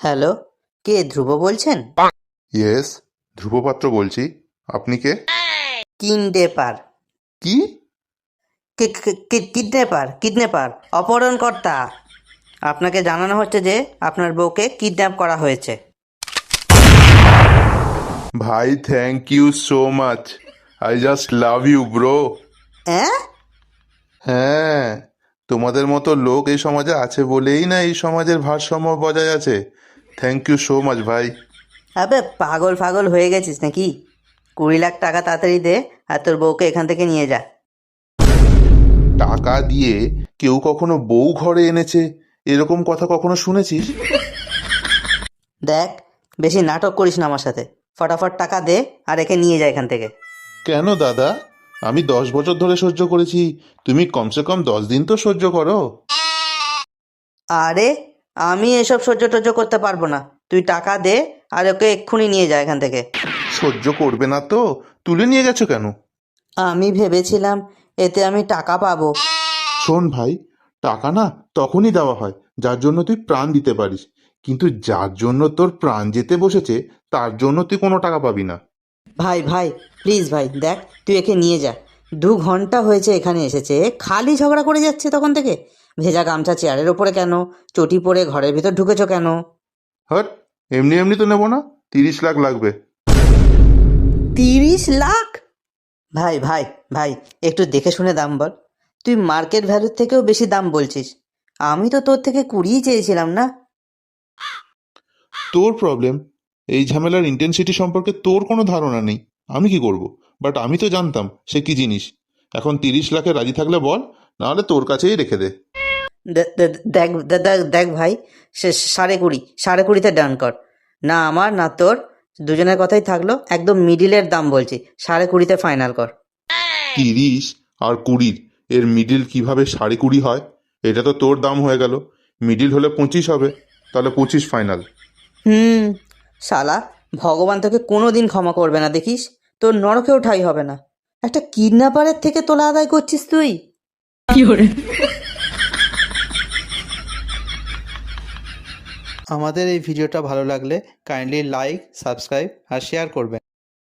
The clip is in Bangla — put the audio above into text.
হ্যালো, কে ধ্রুব বলছেন? ইয়েস, ধ্রুবপাত্র বলছি। আপনি কে? কিডন্যাপার। কি? কিডন্যাপার, কিডন্যাপার, অপহরণকর্তা। আপনাকে জানানো হচ্ছে যে আপনার বউকে কিডন্যাপ করা হয়েছে। ভাই, thank you so much. I just love you bro. হ্যাঁ? হ্যাঁ, তোমাদের মতো লোক এই সমাজে আছে বলেই না এই সমাজের ভারসাম্য বজায় আছে। থ্যাংক ইউ সো মাচ ভাই। আবে পাগল ফাগল হয়ে গেছিস নাকি? 20 লাখ টাকা তাড়াতাড়ি দে, আর তোর বউকে এখান থেকে নিয়ে যা। টাকা দিয়ে কেউ কখনো বউ ঘরে এনেছে এরকম কথা কখনো শুনেছিস? দেখ, বেশি নাটক করিস না আমার সাথে। ফটাফট টাকা দে আর একে নিয়ে যা এখান থেকে। কেন দাদা? আমি 10 বছর ধরে সহ্য করেছি, তুমি কমসে কম 10 দিন তো সহ্য করো। আরে, আমি এসব সহ্য টহ্য করতে পারবো না। তুই টাকা দে আর ওকে এক্ষুনি নিয়ে যা এখান থেকে। সহ্য করবে না তো তুলে নিয়ে গেছো কেন? আমি ভেবেছিলাম এতে আমি টাকা পাবো। শোন ভাই, টাকা না তখনই দেওয়া হয় যার জন্য তুই প্রাণ দিতে পারিস, কিন্তু যার জন্য তোর প্রাণ যেতে বসেছে তার জন্য তুই কোনো টাকা পাবি না। ভাই ভাই, প্লিজ ভাই, দেখ তুই একে নিয়ে যা। 2 ঘন্টা হয়েছে এখানে এসেছে, খালি ঝগড়া করে যাচ্ছে তখন থেকে। ভেজা গামছা চেয়ারের ওপরে কেন? চটি পরে ঘরের ভিতর ঢুকেছো কেন? হট, এমনি এমনি তো নেবো না, 30 লাখ লাগবে। 30 লাখ? ভাই ভাই ভাই, একটু দেখে শুনে দাম বল। তুই মার্কেট ভ্যালুর থেকেও বেশি দাম বলছিস। আমি তো তোর থেকে 20 চেয়েছিলাম না? তোর প্রবলেম। এই ঝামেলার ইন্টেন্সিটি সম্পর্কে তোর কোনো ধারণা নেই। আমি কি করব? বাট আমি তো জানতাম সে কি জিনিস। এখন 30 লাখে রাজি থাকলে বল, নাহলে তোর কাছেই রেখে দে। দেখ দেখ দেখ ভাই, সে 20.5, 20.5-তে ডান কর। না আমার না তোর, দুজনের কথাই থাকলো, একদম মিডিলের দাম বলছি। 20.5-তে ফাইনাল কর। 30 আর 20 এর মিডিল কিভাবে 20.5 হয়? এটা তো তোর দাম হয়ে গেল। মিডিল হলে 25 হবে, তাহলে 25 ফাইনাল। হুম। শালা, ভগবান তোকে কোনো দিন ক্ষমা করবে না দেখিস। তোর নরকেও ঠাঁই হবে না। একটা কিডন্যাপারের থেকে তোলা আদায় করছিস তুই। আমাদের এই ভিডিওটা ভালো লাগলে কাইন্ডলি লাইক, সাবস্ক্রাইব আর শেয়ার করবেন।